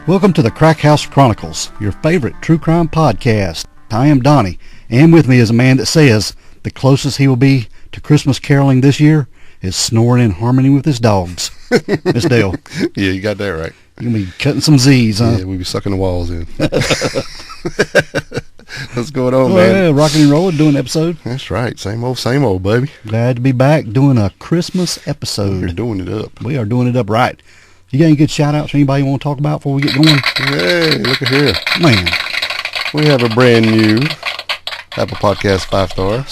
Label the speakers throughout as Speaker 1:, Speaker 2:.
Speaker 1: Welcome to the Crack House Chronicles, your favorite true crime podcast. I am Donnie, and with me is a man that says the closest he will be to Christmas caroling this year is snoring in harmony with his dogs. Miss Dale.
Speaker 2: Yeah, you got that right.
Speaker 1: You're going to be cutting some Z's, huh?
Speaker 2: Yeah, we be sucking the walls in. What's going on, man?
Speaker 1: Yeah, rocking and rolling, doing an episode.
Speaker 2: That's right. Same old, baby.
Speaker 1: Glad to be back doing a Christmas episode.
Speaker 2: We're doing it up.
Speaker 1: We are doing it up right. You got any good shout-outs for anybody you want to talk about before we get going?
Speaker 2: Hey, look at here.
Speaker 1: Man.
Speaker 2: We have a brand new Apple Podcast 5-star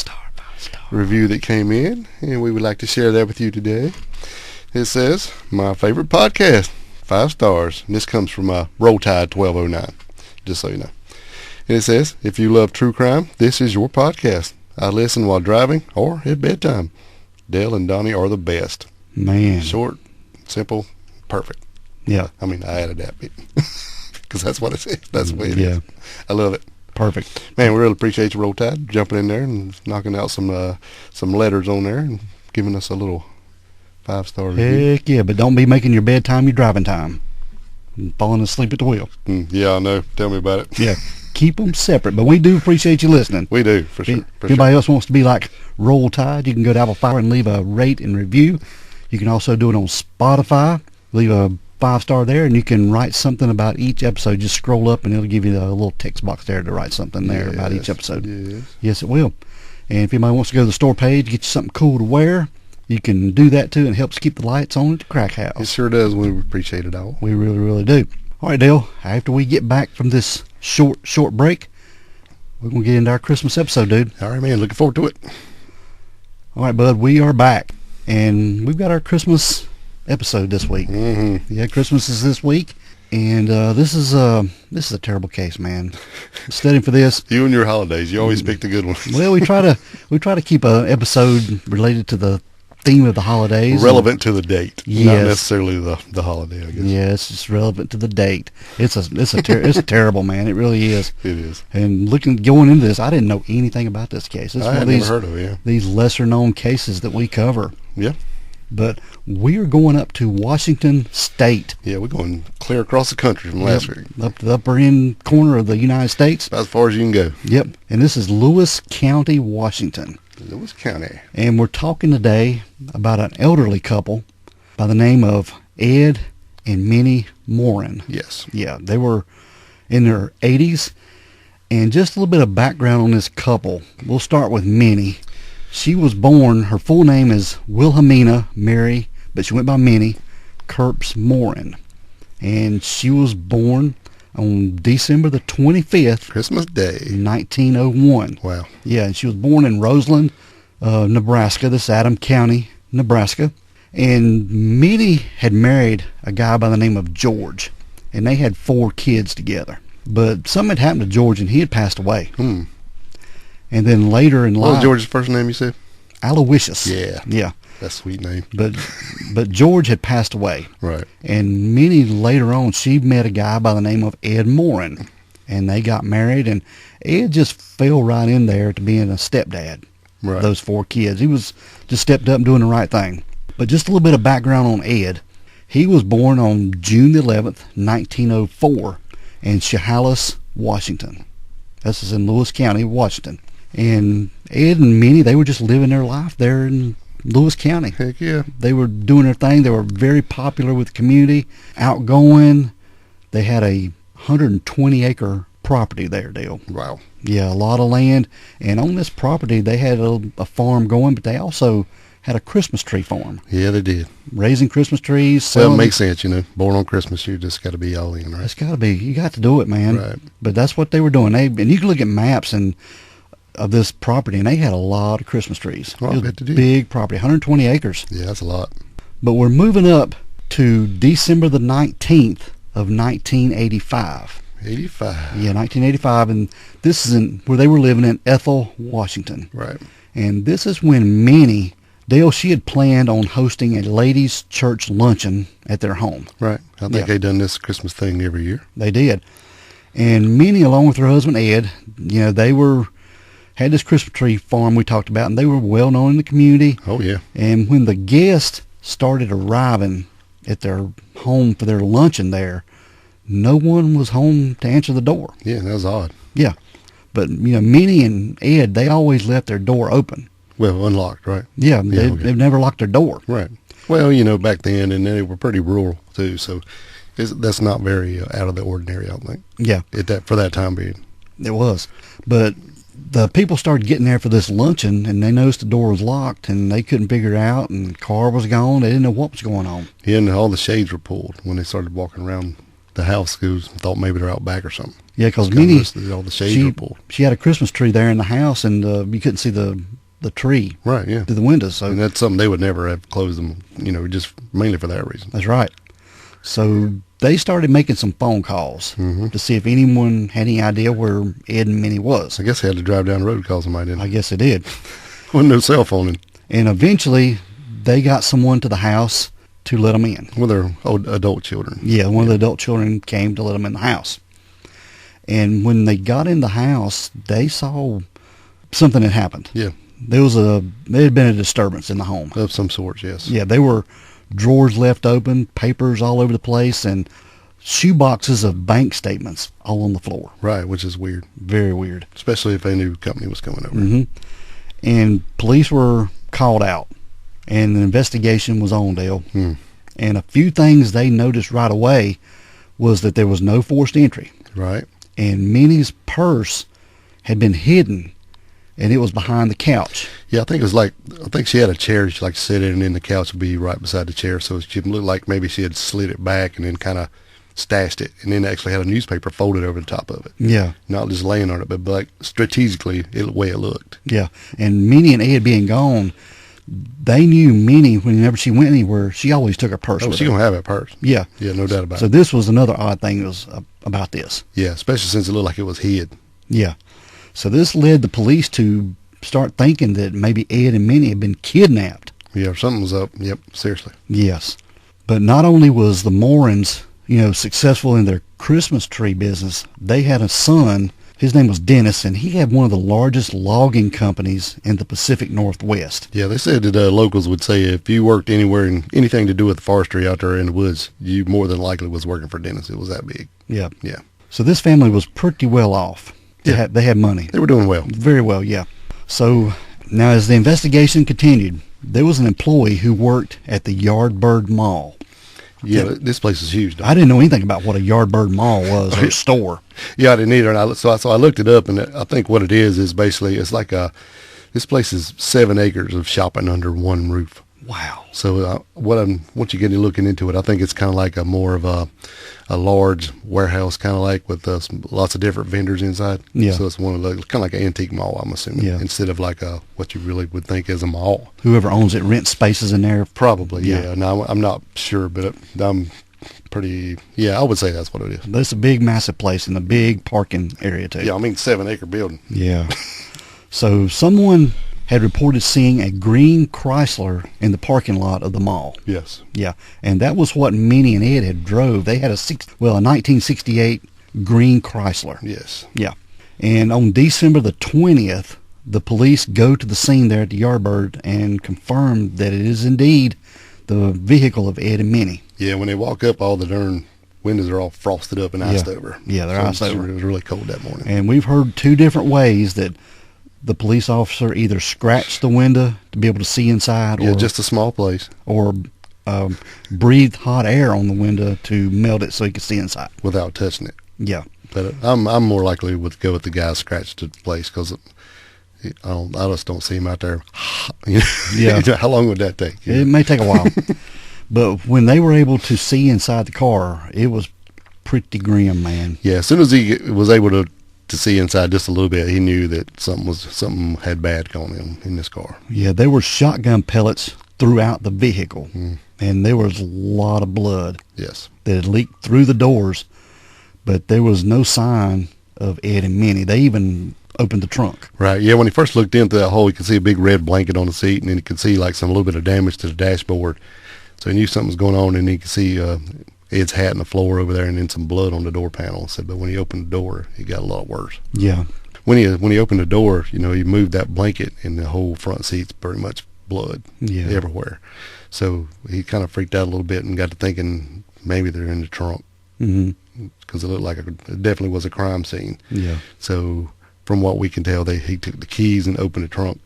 Speaker 2: review that came in, and we would like to share that with you today. It says, my favorite podcast, 5 stars. And this comes from Roll Tide 1209, just so you know. And it says, if you love true crime, this is your podcast. I listen while driving or at bedtime. Dale and Donnie are the best.
Speaker 1: Man.
Speaker 2: Short, simple, perfect.
Speaker 1: Yeah.
Speaker 2: I mean, I added that bit because that's what it is. That's the way it is. I love it.
Speaker 1: Perfect.
Speaker 2: Man, we really appreciate you, Roll Tide, jumping in there and knocking out some letters on there and giving us a little 5-star review.
Speaker 1: Heck yeah, but don't be making your bedtime your driving time. And falling asleep at the wheel.
Speaker 2: Yeah, I know. Tell me about it.
Speaker 1: Yeah. Keep them separate, but we do appreciate you listening.
Speaker 2: We do, for sure.
Speaker 1: If anybody else wants to be like Roll Tide, you can go to Apple Fire and leave a rate and review. You can also do it on Spotify. Leave a 5-star there, and you can write something about each episode. Just scroll up, and it'll give you a little text box there to write something there about each episode. Yes, it will. And if anybody wants to go to the store page, get you something cool to wear, you can do that too, and it helps keep the lights on at the Crack House.
Speaker 2: It sure does. We appreciate it all.
Speaker 1: We really, really do. All right, Dale, after we get back from this short break, we're going to get into our Christmas episode, dude.
Speaker 2: All right, man. Looking forward to it.
Speaker 1: All right, bud, we are back, and we've got our Christmas episode this week.
Speaker 2: Mm-hmm.
Speaker 1: Yeah, Christmas is this week, and this is a terrible case, man. Studying for this.
Speaker 2: You and your holidays, you always pick the good ones.
Speaker 1: Well, we try to keep an episode related to the theme of the holidays.
Speaker 2: Relevant to the date,
Speaker 1: yes.
Speaker 2: Not necessarily the holiday, I guess.
Speaker 1: Yeah, it's just relevant to the date. It's terrible, man. It really is.
Speaker 2: It is.
Speaker 1: And going into this, I didn't know anything about this case. It's
Speaker 2: I had never heard of it.
Speaker 1: These lesser known cases that we cover.
Speaker 2: Yeah.
Speaker 1: But we are going up to Washington State.
Speaker 2: Yeah, we're going clear across the country from last week.
Speaker 1: Up to the upper end corner of the United States.
Speaker 2: About as far as you can go.
Speaker 1: Yep. And this is Lewis County, Washington.
Speaker 2: Lewis County.
Speaker 1: And we're talking today about an elderly couple by the name of Ed and Minnie Maurn.
Speaker 2: Yes.
Speaker 1: Yeah, they were in their 80s. And just a little bit of background on this couple. We'll start with Minnie. She was born, her full name is Wilhelmina Mary, but she went by Minnie Kurtz Maurin. And she was born on December the 25th.
Speaker 2: Christmas Day.
Speaker 1: 1901.
Speaker 2: Wow.
Speaker 1: Yeah, and she was born in Roseland, Nebraska. This is Adams County, Nebraska. And Minnie had married a guy by the name of George, and they had 4 kids together. But something had happened to George, and he had passed away. And then later in life...
Speaker 2: What was George's first name, you said?
Speaker 1: Aloysius.
Speaker 2: Yeah.
Speaker 1: Yeah.
Speaker 2: That's a sweet name.
Speaker 1: But George had passed away.
Speaker 2: Right.
Speaker 1: And Minnie, later on, she met a guy by the name of Ed Maurin. And they got married, and Ed just fell right in there to being a stepdad.
Speaker 2: Right.
Speaker 1: Those 4 kids. He was just stepped up and doing the right thing. But just a little bit of background on Ed. He was born on June the 11th, 1904 in Chehalis, Washington. This is in Lewis County, Washington. And Ed and Minnie, they were just living their life there in Lewis County.
Speaker 2: Heck yeah.
Speaker 1: They were doing their thing. They were very popular with the community, outgoing. They had a 120-acre property there, Dale.
Speaker 2: Wow.
Speaker 1: Yeah, a lot of land. And on this property, they had a farm going, but they also had a Christmas tree farm.
Speaker 2: Yeah, they did.
Speaker 1: Raising Christmas trees.
Speaker 2: Well, it makes sense, Born on Christmas, you just got to be all in, right?
Speaker 1: It's got to be. You got to do it, man.
Speaker 2: Right.
Speaker 1: But that's what they were doing. And you can look at maps of this property, and they had a lot of Christmas trees.
Speaker 2: Oh, I bet they did.
Speaker 1: Big property, 120 acres.
Speaker 2: Yeah, that's a lot.
Speaker 1: But we're moving up to December the 19th of 1985.
Speaker 2: 85.
Speaker 1: Yeah, 1985, and this is where they were living in Ethel, Washington.
Speaker 2: Right.
Speaker 1: And this is when Minnie, Dale, she had planned on hosting a ladies' church luncheon at their home.
Speaker 2: Right. I think they done this Christmas thing every year.
Speaker 1: They did. And Minnie, along with her husband Ed, they had this Christmas tree farm we talked about, and they were well known in the community.
Speaker 2: Oh, yeah.
Speaker 1: And when the guests started arriving at their home for their luncheon there, no one was home to answer the door.
Speaker 2: Yeah, that was odd.
Speaker 1: Yeah. But, Minnie and Ed, they always left their door open.
Speaker 2: Well, unlocked, right?
Speaker 1: Yeah,
Speaker 2: okay.
Speaker 1: they've never locked their door.
Speaker 2: Right. Well, back then, and they were pretty rural, too, so that's not very out of the ordinary, I don't think.
Speaker 1: Yeah.
Speaker 2: For that time being.
Speaker 1: It was. But the people started getting there for this luncheon, and they noticed the door was locked, and they couldn't figure it out, and the car was gone. They didn't know what was going on.
Speaker 2: Yeah, and all the shades were pulled when they started walking around the house. Schools thought maybe they're out back or something.
Speaker 1: Yeah, because Minnie,
Speaker 2: all the shades were pulled.
Speaker 1: She had a Christmas tree there in the house, and you couldn't see the tree
Speaker 2: right, yeah,
Speaker 1: through the windows. So,
Speaker 2: and that's something they would never have closed them, just mainly for that reason.
Speaker 1: That's right. So they started making some phone calls to see if anyone had any idea where Ed and Minnie was.
Speaker 2: I guess they had to drive down the road to call somebody, didn't they?
Speaker 1: I guess they did.
Speaker 2: Wasn't no cell phone.
Speaker 1: And eventually, they got someone to the house to let them in.
Speaker 2: Well, they're adult children.
Speaker 1: Yeah, one of the adult children came to let them in the house. And when they got in the house, they saw something had happened.
Speaker 2: Yeah.
Speaker 1: There had been a disturbance in the home.
Speaker 2: Of some sort, yes.
Speaker 1: Yeah, there were drawers left open, papers all over the place, and shoe boxes of bank statements all on the floor.
Speaker 2: Right, which is weird.
Speaker 1: Very weird.
Speaker 2: Especially if they knew company was coming over.
Speaker 1: Mm-hmm. And police were called out, and an investigation was on, Dale. And a few things they noticed right away was that there was no forced entry.
Speaker 2: Right.
Speaker 1: And Minnie's purse had been hidden, and it was behind the couch.
Speaker 2: Yeah, I think she had a chair she liked to sit in, and then the couch would be right beside the chair, so it looked like maybe she had slid it back and then kind of stashed it, and then actually had a newspaper folded over the top of it.
Speaker 1: Yeah.
Speaker 2: Not just laying on it, but like strategically, the way it looked.
Speaker 1: Yeah. And Minnie and Ed being gone, they knew Minnie, whenever she went anywhere, she always took her purse with her.
Speaker 2: She's going to have that purse.
Speaker 1: Yeah.
Speaker 2: Yeah, no doubt about it.
Speaker 1: So this was another odd thing about this.
Speaker 2: Yeah, especially since it looked like it was hid.
Speaker 1: Yeah. So this led the police to start thinking that maybe Ed and Minnie had been kidnapped.
Speaker 2: Yeah, something was up. Yep, seriously.
Speaker 1: Yes. But not only was the Maurins, successful in their Christmas tree business, they had a son. His name was Dennis, and he had one of the largest logging companies in the Pacific Northwest.
Speaker 2: Yeah, they said that locals would say if you worked anywhere in anything to do with forestry out there in the woods, you more than likely was working for Dennis. It was that big.
Speaker 1: Yeah.
Speaker 2: Yeah.
Speaker 1: So this family was pretty well off. They had money.
Speaker 2: They were doing well.
Speaker 1: Very well, yeah. So now as the investigation continued, there was an employee who worked at the Yardbird Mall.
Speaker 2: Yeah, this place is huge.
Speaker 1: I didn't know anything about what a Yardbird Mall was or a store.
Speaker 2: Yeah, I didn't either. And so I looked it up, and I think what it is basically it's like this place is 7 acres of shopping under one roof.
Speaker 1: Wow.
Speaker 2: So once you get looking into it, I think it's kind of like more of a large warehouse, kind of like with lots of different vendors inside.
Speaker 1: Yeah.
Speaker 2: So it's one of the kind of like an antique mall, I'm assuming, instead of like what you really would think is a mall.
Speaker 1: Whoever owns it rents spaces in there.
Speaker 2: Probably, yeah. Now I'm not sure, but I'm pretty. Yeah, I would say that's what it is.
Speaker 1: That's a big, massive place in a big parking area too.
Speaker 2: Yeah, I mean 7-acre building.
Speaker 1: Yeah. So someone had reported seeing a green Chrysler in the parking lot of the mall.
Speaker 2: Yes.
Speaker 1: Yeah, and that was what Minnie and Ed had drove. They had a 1968 green Chrysler.
Speaker 2: Yes.
Speaker 1: Yeah, and on December the 20th, the police go to the scene there at the Yardbird and confirm that it is indeed the vehicle of Ed and Minnie.
Speaker 2: Yeah, when they walk up, all the darn windows are all frosted up and iced over.
Speaker 1: Yeah, they're iced over.
Speaker 2: It was really cold that morning.
Speaker 1: And we've heard 2 different ways that the police officer either scratched the window to be able to see inside,
Speaker 2: or just a small place,
Speaker 1: or breathed hot air on the window to melt it so he could see inside
Speaker 2: without touching it.
Speaker 1: Yeah,
Speaker 2: but I'm more likely to go with the guy scratched the place because I just don't see him out there.
Speaker 1: Yeah.
Speaker 2: How long would that take?
Speaker 1: It may take a while, but when they were able to see inside the car, it was pretty grim, man.
Speaker 2: Yeah, as soon as he was able to see inside just a little bit, he knew that something had bad going on in this car.
Speaker 1: Yeah, there were shotgun pellets throughout the vehicle, and there was a lot of blood.
Speaker 2: Yes,
Speaker 1: that had leaked through the doors, but there was no sign of Ed and Minnie. They even opened the trunk.
Speaker 2: Right. Yeah. When he first looked into that hole, he could see a big red blanket on the seat, and then he could see like a little bit of damage to the dashboard. So he knew something was going on, and he could see Ed's hat on the floor over there, and then some blood on the door panel. So, but when he opened the door, it got a lot worse.
Speaker 1: Yeah.
Speaker 2: When he opened the door, he moved that blanket, and the whole front seat's pretty much blood everywhere. So he kind of freaked out a little bit and got to thinking maybe they're in the trunk. because it looked like it definitely was a crime scene.
Speaker 1: Yeah.
Speaker 2: So from what we can tell, he took the keys and opened the trunk,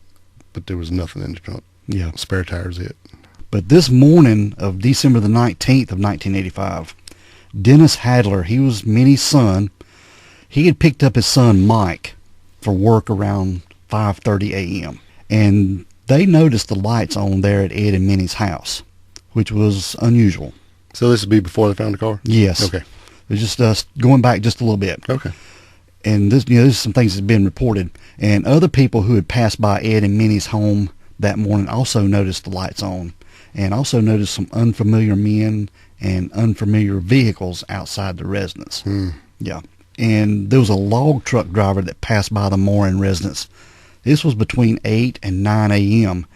Speaker 2: but there was nothing in the trunk.
Speaker 1: Yeah.
Speaker 2: Spare tires it.
Speaker 1: But this morning of December the 19th of 1985, Dennis Hadler, he was Minnie's son. He had picked up his son Mike for work around 5:30 a.m. And they noticed the lights on there at Ed and Minnie's house, which was unusual.
Speaker 2: So this would be before they found the car?
Speaker 1: Yes.
Speaker 2: Okay.
Speaker 1: It was just us going back just a little bit.
Speaker 2: Okay.
Speaker 1: And this, this is some things that's been reported. And other people who had passed by Ed and Minnie's home that morning also noticed the lights on, and also noticed some unfamiliar men and unfamiliar vehicles outside the residence. Yeah. And there was a log truck driver that passed by the Maurin residence. This was between 8 and 9 a.m.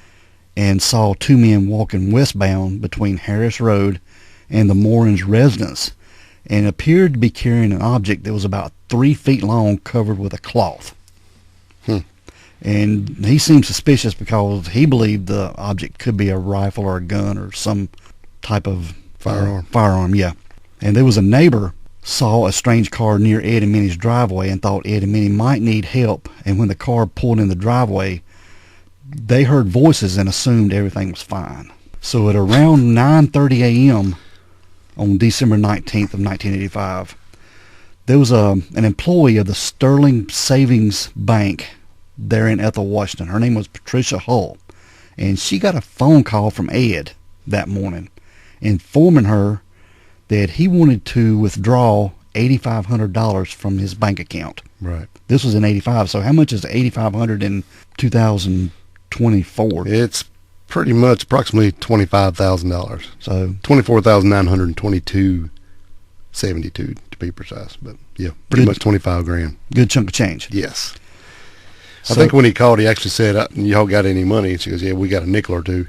Speaker 1: and saw two men walking westbound between Harris Road and the Maurin's residence, and appeared to be carrying an object that was about 3 feet long covered with a cloth. And he seemed suspicious because he believed the object could be a rifle or a gun or some type of firearm, yeah. And there was a neighbor saw a strange car near Ed and Minnie's driveway and thought Ed and Minnie might need help. And when the car pulled in the driveway, they heard voices and assumed everything was fine. So at around 9:30 a.m. on December 19th of 1985, there was an employee of the Sterling Savings Bank there in Ethel, Washington. Her name was Patricia Hull, and she got a phone call from Ed that morning informing her that he wanted to withdraw $8,500 from his bank account.
Speaker 2: Right.
Speaker 1: This was in 85, so how much is $8,500 in 2024?
Speaker 2: It's pretty much approximately $25,000.
Speaker 1: So
Speaker 2: $24,922.72 to be precise, but yeah, pretty much 25 grand.
Speaker 1: Good chunk of change.
Speaker 2: Yes.
Speaker 1: So,
Speaker 2: I think when he called, he actually said, "Y'all got any money?" And she goes, "Yeah, we got a nickel or two,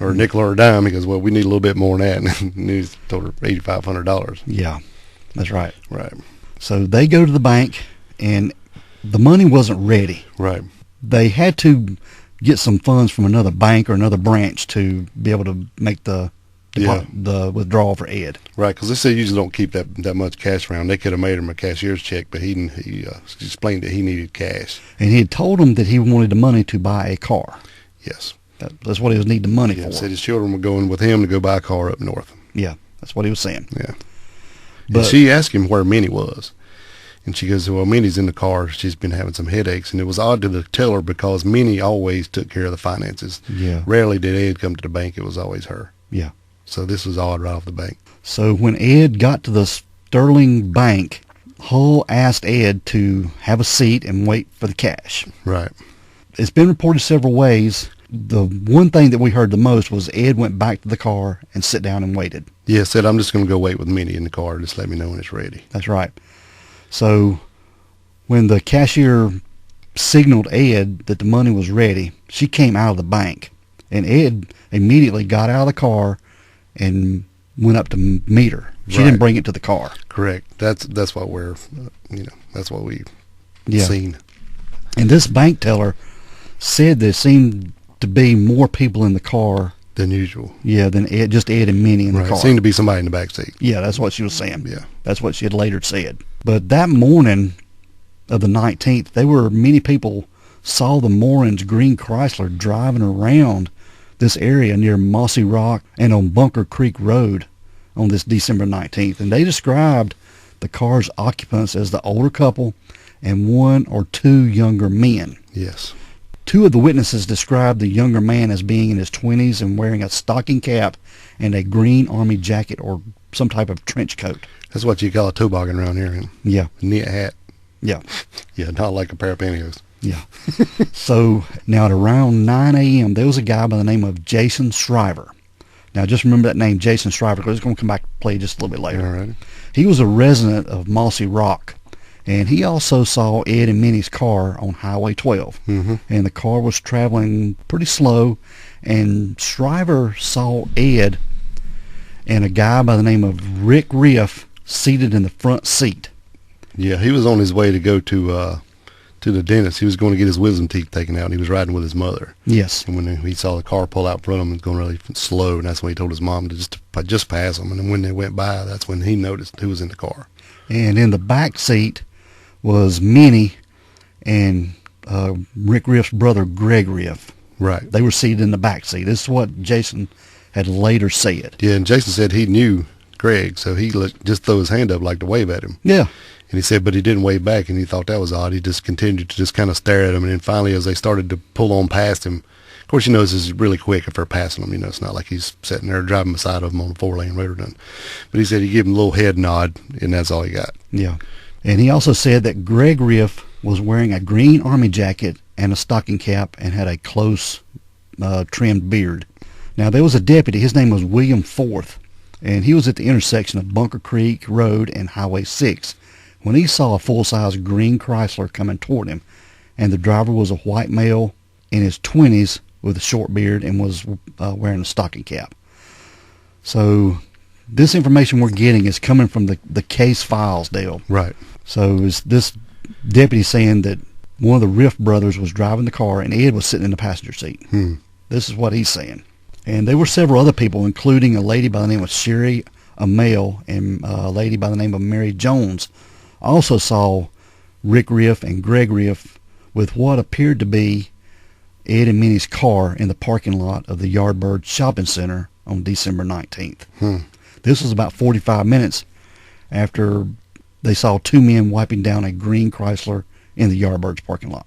Speaker 2: or a nickel or a dime." He goes, "Well, we need a little bit more than that." And he told her $8,500.
Speaker 1: Yeah, that's right.
Speaker 2: Right.
Speaker 1: So they go to the bank, and the money wasn't ready.
Speaker 2: Right.
Speaker 1: They had to get some funds from another bank or another branch to be able to make the withdrawal for Ed.
Speaker 2: Right, because they say usually don't keep that much cash around. They could have made him a cashier's check, but he explained that he needed cash.
Speaker 1: And he had told him that he wanted the money to buy a car.
Speaker 2: Yes.
Speaker 1: That's what he was needing the money for.
Speaker 2: He said his children were going with him to go buy a car up north.
Speaker 1: Yeah, that's what he was saying.
Speaker 2: Yeah.
Speaker 1: But
Speaker 2: and she asked him where Minnie was. And she goes, "Well, Minnie's in the car. She's been having some headaches." And it was odd to tell her because Minnie always took care of the finances.
Speaker 1: Yeah.
Speaker 2: Rarely did Ed come to the bank. It was always her.
Speaker 1: Yeah.
Speaker 2: So this was odd right off the bank.
Speaker 1: So when Ed got to the Sterling Bank, Hull asked Ed to have a seat and wait for the cash.
Speaker 2: Right.
Speaker 1: It's been reported several ways. The one thing that we heard the most was Ed went back to the car and sat down and waited.
Speaker 2: Yeah, said, "I'm just going to go wait with Minnie in the car. Just let me know when it's ready."
Speaker 1: That's right. So when the cashier signaled Ed that the money was ready, she came out of the bank. And Ed immediately got out of the car and went up to meet her. She didn't bring it to the car.
Speaker 2: Correct. That's what we're, that's what we've
Speaker 1: Yeah.
Speaker 2: seen.
Speaker 1: And this bank teller said there seemed to be more people in the car.
Speaker 2: Than usual.
Speaker 1: Yeah, than Ed, just Ed and Minnie in the car.
Speaker 2: Seemed to be somebody in the back seat.
Speaker 1: Yeah, that's what she was saying.
Speaker 2: Yeah.
Speaker 1: That's what she had later said. But that morning of the 19th, many people saw the Maurin's green Chrysler driving around this area near Mossy Rock and on Bunker Creek Road on this December 19th. And they described the car's occupants as the older couple and one or two younger men.
Speaker 2: Yes.
Speaker 1: Two of the witnesses described the younger man as being in his 20s and wearing a stocking cap and a green army jacket or some type of trench coat.
Speaker 2: That's what you call a toboggan around here.
Speaker 1: Yeah.
Speaker 2: A knit hat.
Speaker 1: Yeah.
Speaker 2: Yeah, not like a pair of pantyhose.
Speaker 1: Yeah. So now at around 9 a.m., there was a guy by the name of Jason Shriver. Now just remember that name, Jason Shriver, because it's going to come back to play just a little bit later.
Speaker 2: All right.
Speaker 1: He was a resident of Mossy Rock, and he also saw Ed and Minnie's car on Highway 12.
Speaker 2: Mm-hmm.
Speaker 1: And the car was traveling pretty slow, and Shriver saw Ed and a guy by the name of Rick Riff seated in the front seat.
Speaker 2: Yeah, he was on his way to go to to the dentist. He was going to get his wisdom teeth taken out, and he was riding with his mother.
Speaker 1: Yes.
Speaker 2: And when he saw the car pull out in front of him, it was going really slow, and that's when he told his mom to just pass him. And then when they went by, that's when he noticed who was in the car.
Speaker 1: And in the back seat was Minnie and Rick Riff's brother, Greg Riff.
Speaker 2: Right.
Speaker 1: They were seated in the back seat. This is what Jason had later said.
Speaker 2: Yeah, and Jason said he knew Greg, so he just threw his hand up like to wave at him.
Speaker 1: Yeah.
Speaker 2: And he said, but he didn't wave back, and he thought that was odd. He just continued to just kind of stare at him, and then finally, as they started to pull on past him, of course, you know, this is really quick if they're passing him. You know, it's not like he's sitting there driving beside of him on a 4-lane road or nothing. But he said he gave him a little head nod, and that's all he got.
Speaker 1: Yeah. And he also said that Greg Riff was wearing a green army jacket and a stocking cap and had a close trimmed beard. Now, there was a deputy. His name was William Forth, and he was at the intersection of Bunker Creek Road and Highway 6 when he saw a full-size green Chrysler coming toward him, and the driver was a white male in his 20s with a short beard and was wearing a stocking cap. So this information we're getting is coming from the case files, Dale.
Speaker 2: Right.
Speaker 1: So is this deputy saying that one of the Riff brothers was driving the car and Ed was sitting in the passenger seat. This is what he's saying. And there were several other people, including a lady by the name of Sherry, a male, and a lady by the name of Mary Jones, also saw Rick Riff and Greg Riff with what appeared to be Ed and Minnie's car in the parking lot of the Yardbird Shopping Center on December 19th. This was about 45 minutes after they saw two men wiping down a green Chrysler in the Yardbird's parking lot.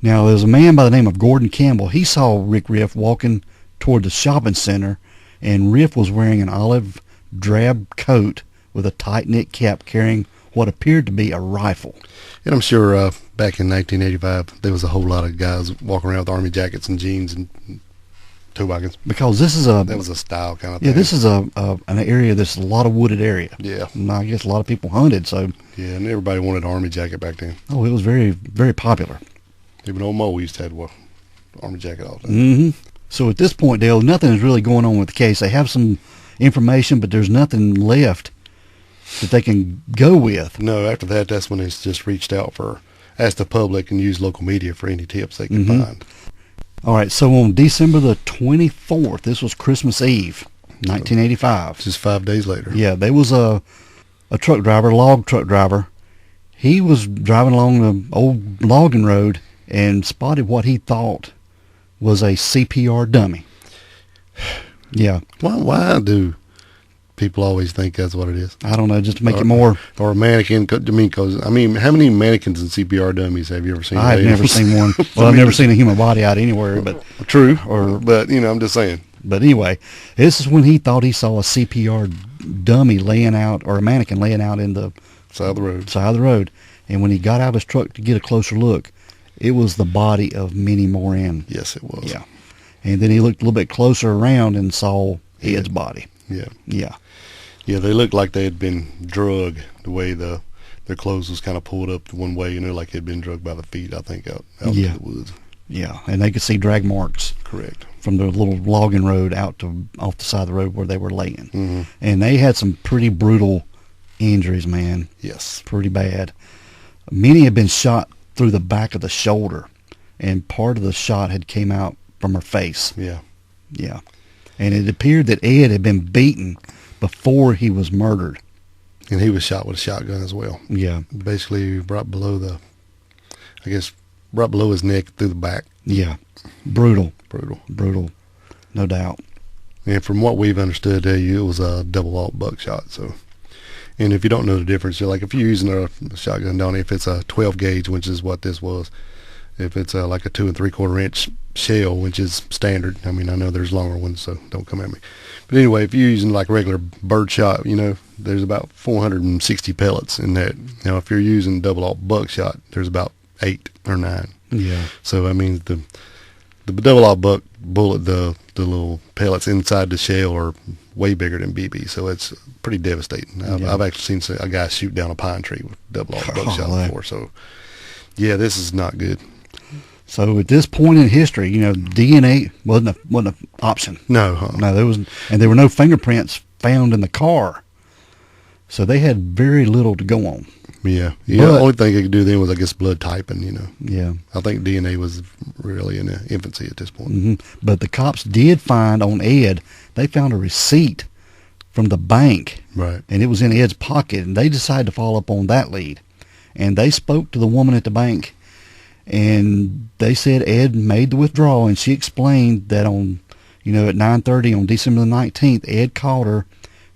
Speaker 1: Now, there's a man by the name of Gordon Campbell. He saw Rick Riff walking toward the shopping center, and Riff was wearing an olive drab coat with a tight-knit cap carrying what appeared to be a rifle.
Speaker 2: And I'm sure back in 1985, there was a whole lot of guys walking around with army jackets and jeans and toboggans.
Speaker 1: Because this is
Speaker 2: that was a style kind of thing.
Speaker 1: Yeah, this is an area that's a lot of wooded area.
Speaker 2: Yeah.
Speaker 1: And I guess a lot of people hunted, so.
Speaker 2: Yeah, and everybody wanted an army jacket back then.
Speaker 1: Oh, it was very, very popular.
Speaker 2: Even old Mo used to have an army jacket all the time.
Speaker 1: So at this point, Dale, nothing is really going on with the case. They have some information, but there's nothing left that they can go with.
Speaker 2: No, after that, that's when it's just reached out asked the public and used local media for any tips they could find.
Speaker 1: All right, so on December the 24th, this was Christmas Eve, 1985.
Speaker 2: Just 5 days later.
Speaker 1: Yeah, there was a truck driver, log truck driver. He was driving along the old logging road and spotted what he thought was a CPR dummy. Yeah.
Speaker 2: Why do people always think that's what it is?
Speaker 1: I don't know, just to make it more.
Speaker 2: Or a mannequin. I mean, how many mannequins and CPR dummies have you ever seen?
Speaker 1: I've never seen one. Well, I've never seen a human body out anywhere. But
Speaker 2: true. But I'm just saying.
Speaker 1: But anyway, this is when he thought he saw a CPR dummy laying out, or a mannequin laying out in the
Speaker 2: side of the
Speaker 1: road. And when he got out of his truck to get a closer look, it was the body of Minnie Maurn.
Speaker 2: Yes, it was.
Speaker 1: Yeah. And then he looked a little bit closer around and saw Ed's body.
Speaker 2: Yeah.
Speaker 1: Yeah.
Speaker 2: Yeah, they looked like they had been drugged, the way their clothes was kind of pulled up one way, like they'd been drugged by the feet, I think, out into the woods.
Speaker 1: Yeah, and they could see drag marks.
Speaker 2: Correct.
Speaker 1: From the little logging road off the side of the road where they were laying. And they had some pretty brutal injuries, man.
Speaker 2: Yes.
Speaker 1: Pretty bad. Minnie had been shot through the back of the shoulder, and part of the shot had came out from her face.
Speaker 2: Yeah.
Speaker 1: Yeah. And it appeared that Ed had been beaten before he was murdered.
Speaker 2: And he was shot with a shotgun as well.
Speaker 1: Yeah.
Speaker 2: Basically right below right below his neck through the back.
Speaker 1: Yeah. Brutal.
Speaker 2: Brutal.
Speaker 1: No doubt.
Speaker 2: And from what we've understood, it was a double-aught buckshot. So, and if you don't know the difference, like if you're using a shotgun, Donnie, if it's a 12 gauge, which is what this was, if it's like a 2 3/4 inch shell, which is standard. I mean, I know there's longer ones, so don't come at me. But anyway, if you're using like regular bird shot, there's about 460 pellets in that. Now, if you're using double-aught buckshot, there's about 8 or 9.
Speaker 1: Yeah.
Speaker 2: So, I mean, the double-aught buck bullet, the little pellets inside the shell are way bigger than BB, so it's pretty devastating. I've actually seen a guy shoot down a pine tree with double-aught buckshot before. So, yeah, this is not good.
Speaker 1: So at this point in history, DNA wasn't an option.
Speaker 2: No,
Speaker 1: no, there were no fingerprints found in the car, so they had very little to go on.
Speaker 2: Yeah.
Speaker 1: But,
Speaker 2: The only thing they could do then was, I guess, blood typing,
Speaker 1: Yeah.
Speaker 2: I think DNA was really in infancy at this point.
Speaker 1: But the cops did find on Ed, they found a receipt from the bank.
Speaker 2: Right.
Speaker 1: And it was in Ed's pocket, and they decided to follow up on that lead. And they spoke to the woman at the bank, and they said Ed made the withdrawal, and she explained that on, at 9:30 on December the 19th, Ed called her,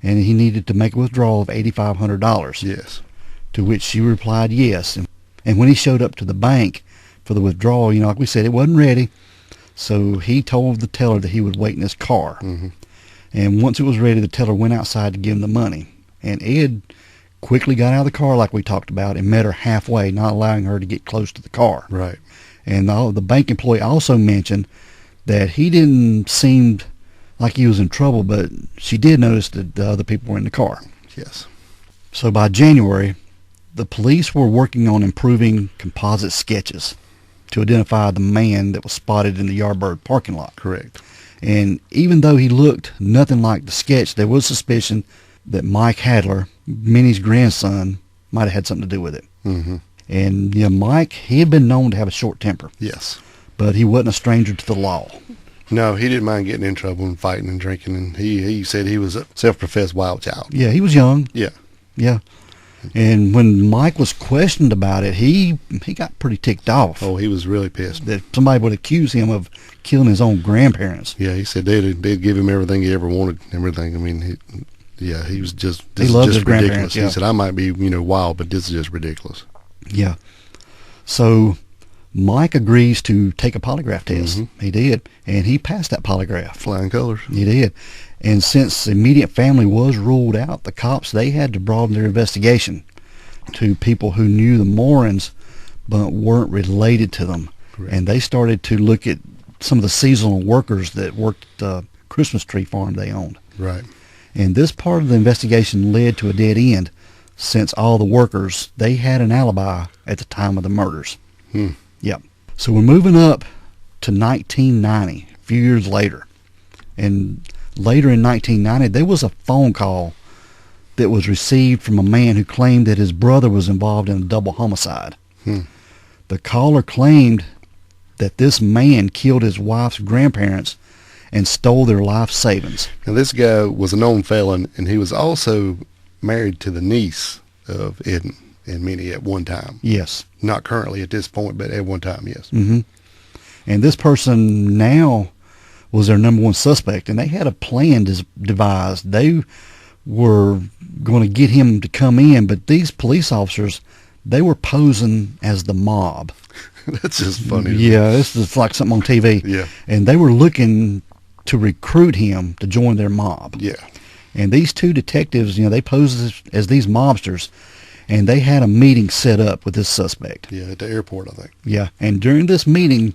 Speaker 1: and he needed to make a withdrawal of $8,500.
Speaker 2: Yes.
Speaker 1: To which she replied yes. And when he showed up to the bank for the withdrawal, like we said, it wasn't ready. So he told the teller that he would wait in his car. And once it was ready, the teller went outside to give him the money. And Ed quickly got out of the car, like we talked about, and met her halfway, not allowing her to get close to the car.
Speaker 2: Right.
Speaker 1: And the bank employee also mentioned that he didn't seem like he was in trouble, but she did notice that the other people were in the car.
Speaker 2: Yes.
Speaker 1: So by January, the police were working on improving composite sketches to identify the man that was spotted in the Yardbird parking lot.
Speaker 2: Correct.
Speaker 1: And even though he looked nothing like the sketch, there was suspicion that Mike Hadler, Minnie's grandson, might have had something to do with it. And Mike, he had been known to have a short temper.
Speaker 2: Yes.
Speaker 1: But he wasn't a stranger to the law.
Speaker 2: No, he didn't mind getting in trouble and fighting and drinking, and he said he was a self-professed wild child.
Speaker 1: Yeah, he was young.
Speaker 2: Yeah.
Speaker 1: Yeah. And when Mike was questioned about it, he got pretty ticked off.
Speaker 2: Oh, he was really pissed.
Speaker 1: That somebody would accuse him of killing his own grandparents.
Speaker 2: Yeah, he said they'd give him everything he ever wanted, everything. I mean, he was just,
Speaker 1: he
Speaker 2: this
Speaker 1: loved
Speaker 2: is
Speaker 1: his
Speaker 2: just
Speaker 1: grandparents.
Speaker 2: ridiculous.
Speaker 1: Yeah.
Speaker 2: He said, I might be, wild, but this is just ridiculous.
Speaker 1: Yeah. So Mike agrees to take a polygraph test. He did, and he passed that polygraph.
Speaker 2: Flying colors.
Speaker 1: He did. And since immediate family was ruled out, the cops, they had to broaden their investigation to people who knew the Maurins but weren't related to them.
Speaker 2: Correct.
Speaker 1: And they started to look at some of the seasonal workers that worked at the Christmas tree farm they owned.
Speaker 2: Right.
Speaker 1: And this part of the investigation led to a dead end, since all the workers, they had an alibi at the time of the murders. Yep. So we're moving up to 1990, a few years later. And later in 1990, there was a phone call that was received from a man who claimed that his brother was involved in a double homicide. The caller claimed that this man killed his wife's grandparents and stole their life savings.
Speaker 2: Now, this guy was a known felon, and he was also married to the niece of Ed and Minnie at one time.
Speaker 1: Yes.
Speaker 2: Not currently at this point, but at one time, yes.
Speaker 1: And this person now was their number one suspect, and they had a plan devised. They were going to get him to come in, but these police officers, they were posing as the mob.
Speaker 2: That's just funny.
Speaker 1: Yeah, this is like something on TV.
Speaker 2: Yeah.
Speaker 1: And they were looking to recruit him to join their mob.
Speaker 2: Yeah.
Speaker 1: And these two detectives, they posed as these mobsters, and they had a meeting set up with this suspect.
Speaker 2: Yeah, at the airport, I think.
Speaker 1: Yeah, and during this meeting,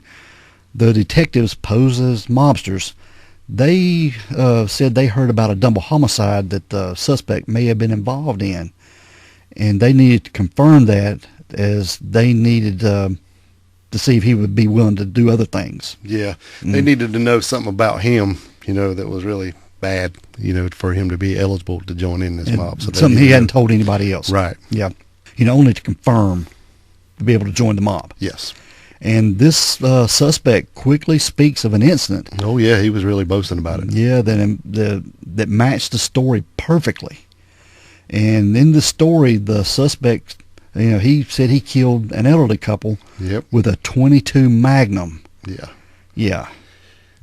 Speaker 1: the detectives posed as mobsters. They said they heard about a double homicide that the suspect may have been involved in, and they needed to confirm that, as they needed to see if he would be willing to do other things.
Speaker 2: Yeah, they needed to know something about him, that was really bad, for him to be eligible to join in this mob. So
Speaker 1: something he hadn't told anybody else.
Speaker 2: Right.
Speaker 1: Yeah. Only to confirm to be able to join the mob.
Speaker 2: Yes.
Speaker 1: And this suspect quickly speaks of an incident.
Speaker 2: Oh, yeah, he was really boasting about it.
Speaker 1: Yeah, that matched the story perfectly. And in the story, the suspect, he said he killed an elderly couple with a .22 Magnum.
Speaker 2: Yeah.
Speaker 1: Yeah.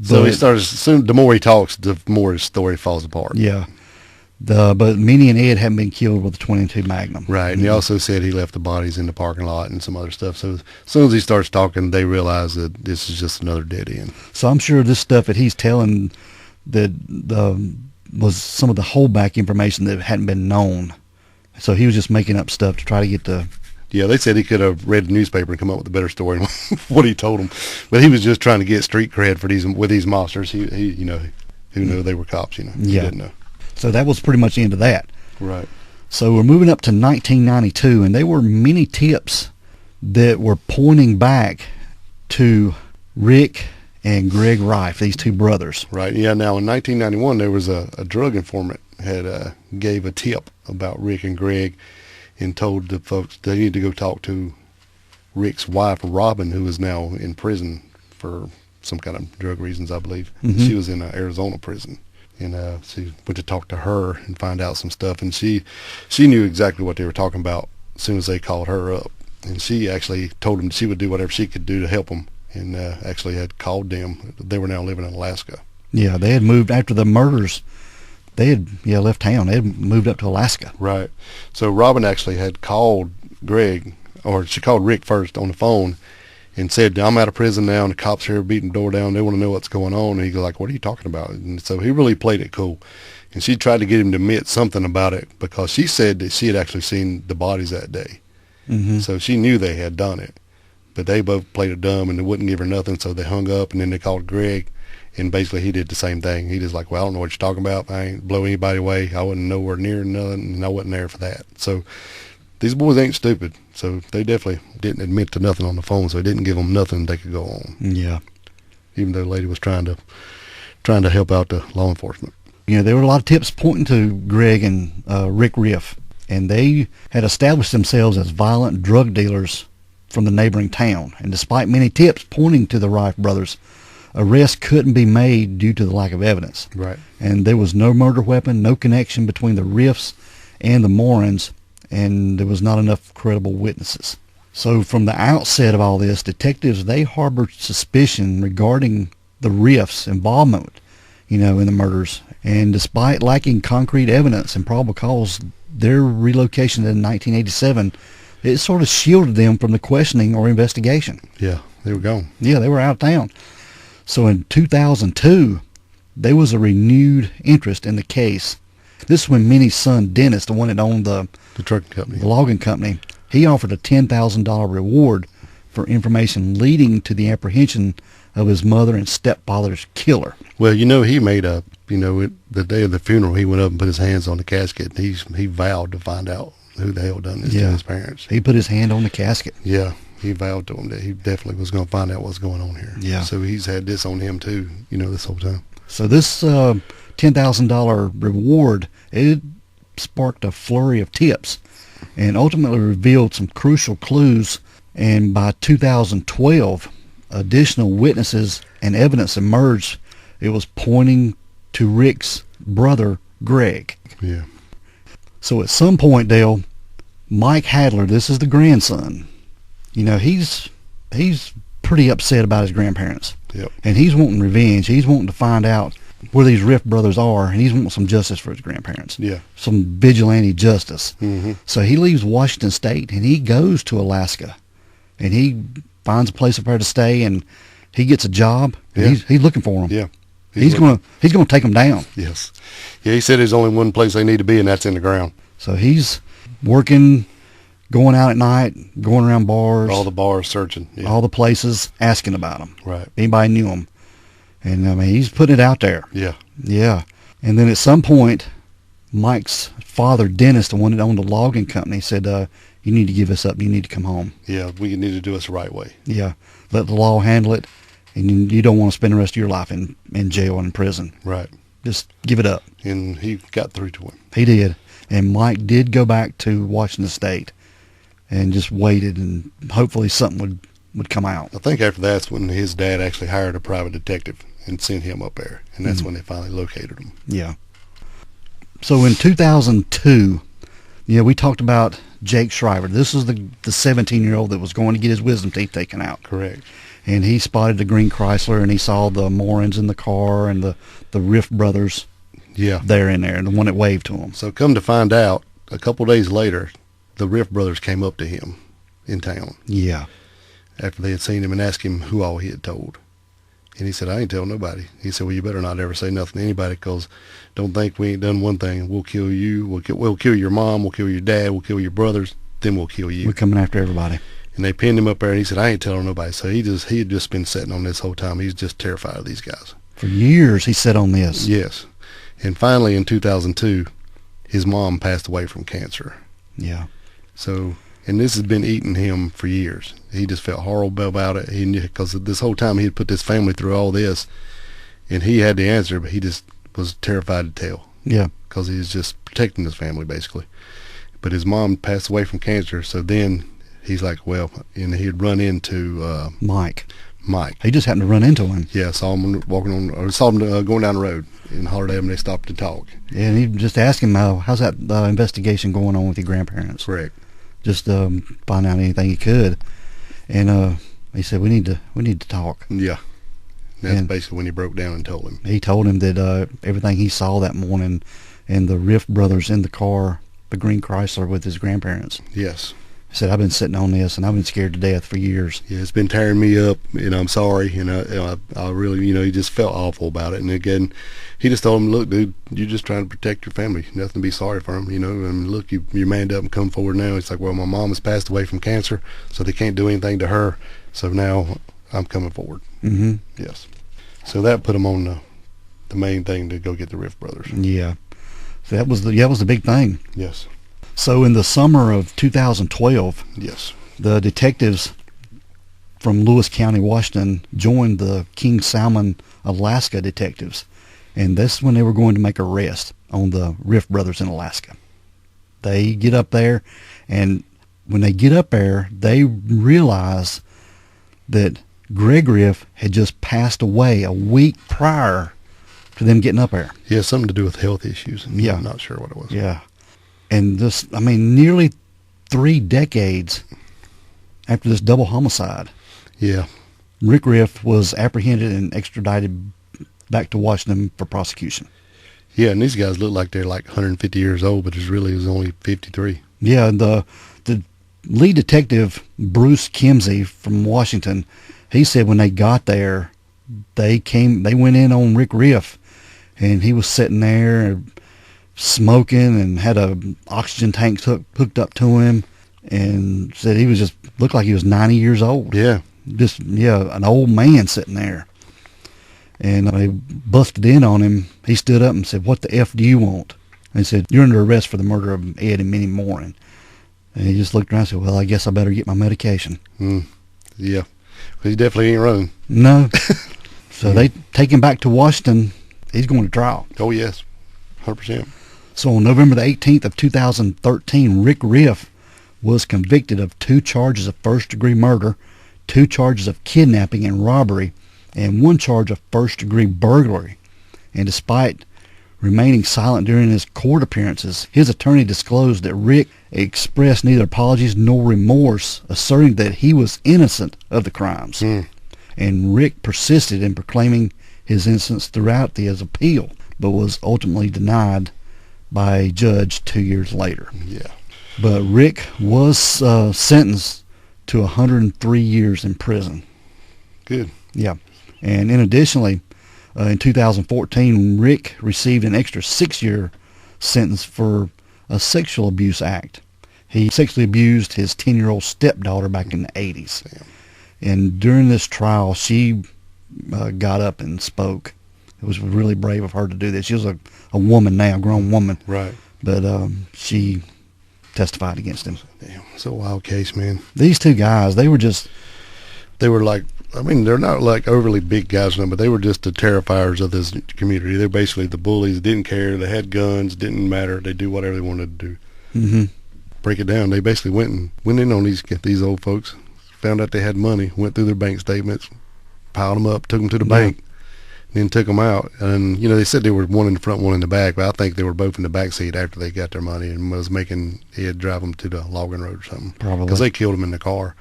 Speaker 2: So he started, soon, the more he talks, the more his story falls apart.
Speaker 1: Yeah. But Minnie and Ed hadn't been killed with a .22 Magnum.
Speaker 2: Right, and he also said he left the bodies in the parking lot and some other stuff. So as soon as he starts talking, they realize that this is just another dead end.
Speaker 1: So I'm sure this stuff that he's telling that was some of the holdback information that hadn't been known. So he was just making up stuff to try to get the...
Speaker 2: Yeah, they said he could have read the newspaper and come up with a better story than what he told them. But he was just trying to get street cred for these monsters. He who knew they were cops, He didn't know.
Speaker 1: So that was pretty much the end of that.
Speaker 2: Right.
Speaker 1: So we're moving up to 1992, and there were many tips that were pointing back to Rick and Greg Rife, these two brothers.
Speaker 2: Right. Yeah. Now in 1991, there was a drug informant had gave a tip about Rick and Greg, and told the folks they need to go talk to Rick's wife, Robin, who is now in prison for some kind of drug reasons, I believe.
Speaker 1: Mm-hmm.
Speaker 2: She was in an Arizona prison. And she went to talk to her and find out some stuff. And she knew exactly what they were talking about as soon as they called her up. And she actually told them she would do whatever she could do to help them, and actually had called them. They were now living in Alaska.
Speaker 1: Yeah, they had moved after the murders. They had left town. They had moved up to Alaska.
Speaker 2: Right. So Robin actually had called Greg, or she called Rick first on the phone and said, I'm out of prison now, and the cops here are beating the door down. They want to know what's going on. And he's like, what are you talking about? And so he really played it cool. And she tried to get him to admit something about it, because she said that she had actually seen the bodies that day.
Speaker 1: Mm-hmm.
Speaker 2: So she knew they had done it. But they both played it dumb, and they wouldn't give her nothing, so they hung up, and then they called Greg. And basically he did the same thing. He just like, well, I don't know what you're talking about. I ain't blow anybody away. I wasn't nowhere near nothing, and I wasn't there for that. So these boys ain't stupid. So they definitely didn't admit to nothing on the phone, so it didn't give them nothing they could go on.
Speaker 1: Yeah.
Speaker 2: Even though the lady was trying to help out the law enforcement.
Speaker 1: There were a lot of tips pointing to Greg and Rick Riff, and they had established themselves as violent drug dealers from the neighboring town. And despite many tips pointing to the Rife brothers, arrests couldn't be made due to the lack of evidence.
Speaker 2: Right.
Speaker 1: And there was no murder weapon, no connection between the Riffs and the Maurins, and there was not enough credible witnesses. So from the outset of all this, detectives, they harbored suspicion regarding the Riffs' involvement, in the murders. And despite lacking concrete evidence and probable cause, their relocation in 1987, it sort of shielded them from the questioning or investigation.
Speaker 2: Yeah, they were gone.
Speaker 1: Yeah, they were out of town. So in 2002, there was a renewed interest in the case. This is when Minnie's son, Dennis, the one that owned the
Speaker 2: trucking company,
Speaker 1: the logging company, he offered a $10,000 reward for information leading to the apprehension of his mother and stepfather's killer.
Speaker 2: Well, he made a, the day of the funeral, he went up and put his hands on the casket. He vowed to find out who the hell done this to his parents.
Speaker 1: He put his hand on the casket.
Speaker 2: Yeah, he vowed to him that he definitely was going to find out what's going on here.
Speaker 1: Yeah.
Speaker 2: So he's had this on him too, this whole time.
Speaker 1: So this $10,000 reward, it sparked a flurry of tips and ultimately revealed some crucial clues. And by 2012, additional witnesses and evidence emerged. It was pointing to Rick's brother, Greg.
Speaker 2: Yeah.
Speaker 1: So at some point, Dale, Mike Hadler, this is the grandson, he's pretty upset about his grandparents.
Speaker 2: Yep.
Speaker 1: And he's wanting revenge. He's wanting to find out where these Riff brothers are, and he's wanting some justice for his grandparents.
Speaker 2: Yeah.
Speaker 1: Some vigilante justice.
Speaker 2: Mm-hmm.
Speaker 1: So he leaves Washington State, and he goes to Alaska, and he finds a place up there to stay, and he gets a job. And
Speaker 2: Yeah.
Speaker 1: he's looking for them.
Speaker 2: Yeah.
Speaker 1: He's gonna take them down.
Speaker 2: Yes. Yeah, he said there's only one place they need to be, and that's in the ground.
Speaker 1: So he's working, going out at night, going around bars,
Speaker 2: All the bars searching. Yeah.
Speaker 1: all the places, asking about them.
Speaker 2: Right.
Speaker 1: Anybody knew him. And, he's putting it out there.
Speaker 2: Yeah.
Speaker 1: Yeah. And then at some point, Mike's father, Dennis, the one that owned the logging company, said, you need to give us up. You need to come home.
Speaker 2: Yeah, we need to do this the right way.
Speaker 1: Yeah. Let the law handle it. And you don't want to spend the rest of your life in jail and in prison.
Speaker 2: Right.
Speaker 1: Just give it up.
Speaker 2: And he got through to him.
Speaker 1: He did. And Mike did go back to Washington State and just waited, and hopefully something would come out.
Speaker 2: I think after that's when his dad actually hired a private detective and sent him up there. And that's when they finally located him.
Speaker 1: Yeah. So in 2002, we talked about Jake Shriver. This is the 17-year-old that was going to get his wisdom teeth taken out.
Speaker 2: Correct.
Speaker 1: And he spotted the green Chrysler, and he saw the Maurins in the car and the Riff brothers there in there, and the one that waved to him.
Speaker 2: So come to find out, a couple days later, the Riff brothers came up to him in town.
Speaker 1: Yeah.
Speaker 2: After they had seen him and asked him who all he had told. And he said, I ain't tell nobody. He said, well, you better not ever say nothing to anybody, because don't think we ain't done one thing. We'll kill you. We'll kill your mom. We'll kill your dad. We'll kill your brothers. Then we'll kill you.
Speaker 1: We're coming after everybody.
Speaker 2: And they pinned him up there, and he said, I ain't telling nobody. So he had just been sitting on this whole time. He's just terrified of these guys.
Speaker 1: For years, he sat on this.
Speaker 2: Yes. And finally, in 2002, his mom passed away from cancer.
Speaker 1: Yeah.
Speaker 2: So, and this has been eating him for years. He just felt horrible about it. He knew, because this whole time he had put this family through all this, and he had the answer, but he just was terrified to tell.
Speaker 1: Yeah.
Speaker 2: Because he was just protecting his family, basically. but his mom passed away from cancer. So then he's like, well, and he'd run into
Speaker 1: Mike.
Speaker 2: He
Speaker 1: just happened to run into him.
Speaker 2: Yeah, saw him walking on, or saw him going down the road, and hollered at him. They stopped to talk.
Speaker 1: Yeah, and he just asked him, how's that investigation going on with your grandparents?
Speaker 2: Correct.
Speaker 1: Just find out anything he could. And he said, we need to talk.
Speaker 2: Yeah. That's basically when he broke down and told him. He
Speaker 1: told him that everything he saw that morning, and the Riff brothers in the car, the green Chrysler with his grandparents.
Speaker 2: Yes.
Speaker 1: He said, I've been sitting on this, and I've been scared to death for years.
Speaker 2: Yeah, it's been tearing me up, and I'm sorry. And I really, he just felt awful about it. And again, he just told him, look, dude, you're just trying to protect your family. Nothing to be sorry for them, And look, you manned up and come forward now. It's like, well, my mom has passed away from cancer, so they can't do anything to her. So now I'm coming forward.
Speaker 1: Mm-hmm.
Speaker 2: Yes. So that put him on the main thing to go get the Riff brothers.
Speaker 1: Yeah. So that was the big thing.
Speaker 2: Yes.
Speaker 1: So in the summer of 2012,
Speaker 2: yes,
Speaker 1: the detectives from Lewis County, Washington, joined the King Salmon, Alaska detectives, and that's when they were going to make an arrest on the Riff brothers in Alaska. They get up there, and when they get up there, they realize that Greg Riff had just passed away a week prior to them getting up there.
Speaker 2: Yeah, something to do with health issues.
Speaker 1: Yeah.
Speaker 2: I'm not sure what it was.
Speaker 1: Yeah. And this, nearly 3 decades after this double homicide.
Speaker 2: Yeah.
Speaker 1: Rick Riff was apprehended and extradited back to Washington for prosecution.
Speaker 2: Yeah, and these guys look like they're like 150 years old, but it was only 53.
Speaker 1: Yeah, and the lead detective, Bruce Kimsey from Washington, he said when they got there, they went in on Rick Riff, and he was sitting there smoking and had a oxygen tank hooked up to him, and said he was just looked like he was 90 years old.
Speaker 2: Yeah.
Speaker 1: An old man sitting there. And they busted in on him. He stood up and said, "What the F do you want?" And he said, "You're under arrest for the murder of Ed and Minnie Maurn." And he just looked around and said, "Well, I guess I better get my medication."
Speaker 2: Yeah. He definitely ain't running.
Speaker 1: No. So they take him back to Washington. He's going to trial.
Speaker 2: Oh, yes. 100%.
Speaker 1: So on November the 18th of 2013, Rick Riff was convicted of 2 charges of first-degree murder, 2 charges of kidnapping and robbery, and 1 charge of first-degree burglary. And despite remaining silent during his court appearances, his attorney disclosed that Rick expressed neither apologies nor remorse, asserting that he was innocent of the crimes. And Rick persisted in proclaiming his innocence throughout his appeal, but was ultimately denied by a judge 2 years later.
Speaker 2: Yeah.
Speaker 1: But Rick was sentenced to 103 years in prison.
Speaker 2: Good.
Speaker 1: Yeah. And additionally, in 2014, Rick received an extra 6-year sentence for a sexual abuse act. He sexually abused his 10-year-old stepdaughter back in the 80s.
Speaker 2: Damn.
Speaker 1: And during this trial, she got up and spoke. It was really brave of her to do this. She was a woman now, a grown woman.
Speaker 2: Right.
Speaker 1: But she testified against him.
Speaker 2: Damn, it's a wild case, man.
Speaker 1: These 2 guys, they were
Speaker 2: like, they're not like overly big guys, but they were just the terrifiers of this community. They're basically the bullies, didn't care. They had guns, didn't matter. They do whatever they wanted to do.
Speaker 1: Mm-hmm.
Speaker 2: Break it down. They basically went in on these old folks, found out they had money, went through their bank statements, piled them up, took them to the bank, then took them out. And, they said they were one in the front, one in the back, but I think they were both in the back seat after they got their money and was making Ed drive them to the logging road or something.
Speaker 1: Probably.
Speaker 2: Because they killed him in the car.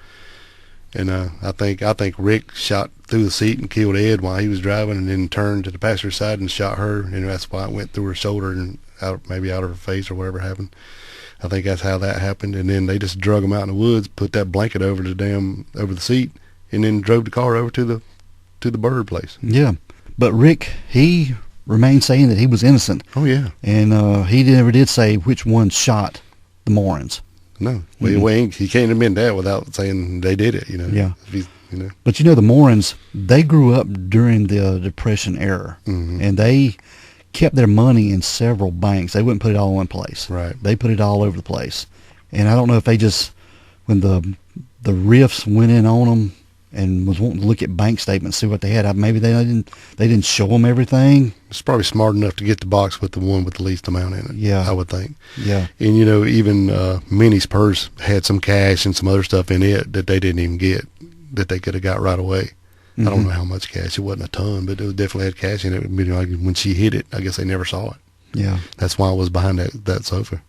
Speaker 2: And I think Rick shot through the seat and killed Ed while he was driving, and then turned to the passenger side and shot her, and that's why it went through her shoulder and maybe out of her face or whatever happened. I think that's how that happened. And then they just drug him out in the woods, put that blanket over the seat, and then drove the car over to the bird place.
Speaker 1: Yeah. But Rick, he remained saying that he was innocent.
Speaker 2: Oh, yeah.
Speaker 1: And he never did say which one shot the Maurins.
Speaker 2: No. He can't admit that without saying they did it,
Speaker 1: Yeah.
Speaker 2: But,
Speaker 1: the Maurins, they grew up during the Depression era.
Speaker 2: Mm-hmm.
Speaker 1: And they kept their money in several banks. They wouldn't put it all in one place.
Speaker 2: Right.
Speaker 1: They put it all over the place. And I don't know if they just, when the Riffs went in on them, and was wanting to look at bank statements, see what they had. Maybe they didn't show them everything.
Speaker 2: It's probably smart enough to get the box with the one with the least amount in it.
Speaker 1: Yeah,
Speaker 2: I would think.
Speaker 1: Yeah,
Speaker 2: and even Minnie's purse had some cash and some other stuff in it that they didn't even get, that they could have got right away. I don't know how much cash. It wasn't a ton, but it definitely had cash in it. Like when she hit it, I guess they never saw it.
Speaker 1: Yeah,
Speaker 2: that's why it was behind that sofa,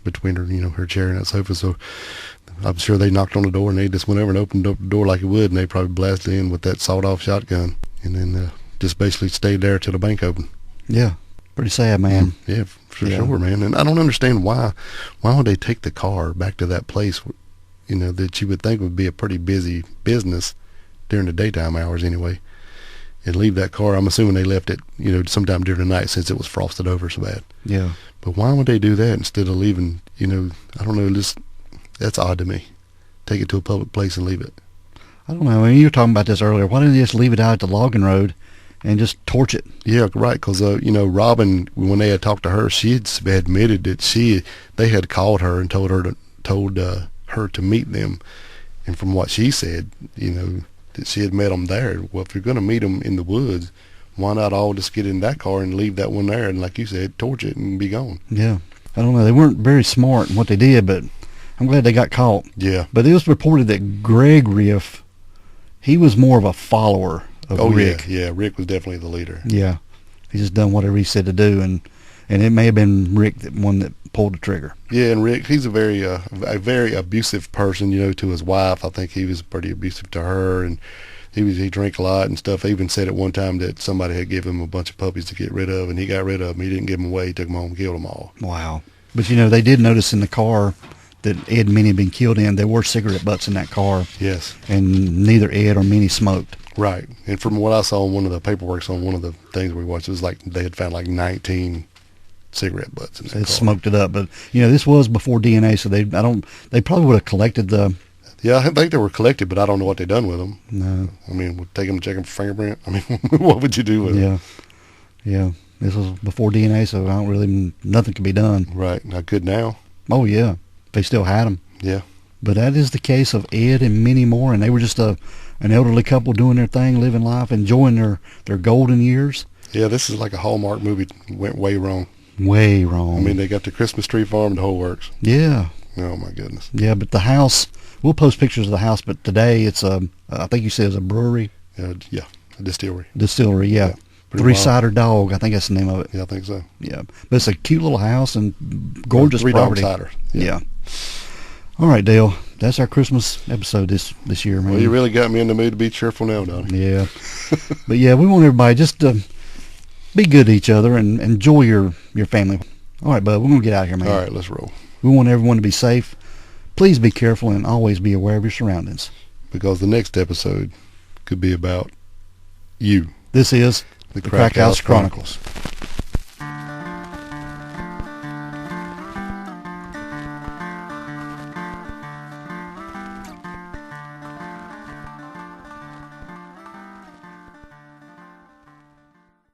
Speaker 2: between her, her chair and that sofa. So I'm sure they knocked on the door and they just went over and opened up the door like it would, and they probably blasted in with that sawed-off shotgun, and then just basically stayed there till the bank opened.
Speaker 1: Yeah, pretty sad, man.
Speaker 2: Yeah, for sure, man. And I don't understand why would they take the car back to that place, that you would think would be a pretty busy business during the daytime hours anyway, and leave that car. I'm assuming they left it, sometime during the night since it was frosted over so bad.
Speaker 1: Yeah.
Speaker 2: But why would they do that instead of leaving, I don't know, that's odd to me. Take it to a public place and leave it.
Speaker 1: I don't know. I mean, you were talking about this earlier. Why didn't they just leave it out at the logging road and just torch it? Yeah,
Speaker 2: right. Because Robin, when they had talked to her, she had admitted that they had called her and told her to meet them, and from what she said, that she had met them there. Well, if you're going to meet them in the woods, why not all just get in that car and leave that one there and, like you said, torch it and be gone?
Speaker 1: Yeah. I don't know. They weren't very smart in what they did, but I'm glad they got caught.
Speaker 2: Yeah.
Speaker 1: But it was reported that Greg Riff, he was more of a follower of Rick.
Speaker 2: Yeah. Rick was definitely the leader.
Speaker 1: Yeah. He just done whatever he said to do, and it may have been Rick that pulled the trigger.
Speaker 2: Yeah, and Rick, he's a very abusive person, to his wife. I think he was pretty abusive to her, and he drank a lot and stuff. He even said at one time that somebody had given him a bunch of puppies to get rid of, and he got rid of them. He didn't give them away. He took them home and killed them all.
Speaker 1: Wow. But, they did notice in the car that Ed and Minnie had been killed in, there were cigarette butts in that car.
Speaker 2: Yes.
Speaker 1: And neither Ed or Minnie smoked.
Speaker 2: Right. And from what I saw on one of the paperworks on one of the things we watched, it was like they had found like 19 cigarette butts in that car.
Speaker 1: Smoked it up. But, this was before DNA, so they probably would have collected the...
Speaker 2: Yeah, I think they were collected, but I don't know what they done with them.
Speaker 1: No.
Speaker 2: I mean, would take them, check them for fingerprint? I mean, what would you do with them?
Speaker 1: Yeah. This was before DNA, so nothing could be done.
Speaker 2: Right. I could now.
Speaker 1: Oh, yeah. They still had them.
Speaker 2: Yeah.
Speaker 1: But that is the case of Ed and Minnie Maurn, and they were just an elderly couple doing their thing, living life, enjoying their golden years.
Speaker 2: Yeah, this is like a Hallmark movie. Went way wrong.
Speaker 1: Way wrong.
Speaker 2: I mean, they got the Christmas tree farm and the whole works.
Speaker 1: Yeah.
Speaker 2: Oh, my goodness.
Speaker 1: Yeah, but the house, we'll post pictures of the house, but today it's I think you said it's a brewery.
Speaker 2: Yeah, a distillery.
Speaker 1: Distillery, yeah. Three-Cider Dog, I think that's the name of it.
Speaker 2: Yeah, I think so.
Speaker 1: Yeah, but it's a cute little house and gorgeous property.
Speaker 2: Three-Dog Cider.
Speaker 1: Yeah. All right, Dale. That's our Christmas episode this year, man.
Speaker 2: Well, you really got me in the mood to be cheerful now, Donnie.
Speaker 1: Yeah. But yeah, we want everybody just to be good to each other and enjoy your family. All right, bud, we're going to get out of here, man.
Speaker 2: All right, let's roll.
Speaker 1: We want everyone to be safe. Please be careful and always be aware of your surroundings.
Speaker 2: Because the next episode could be about you.
Speaker 1: This is the Crack House Chronicles.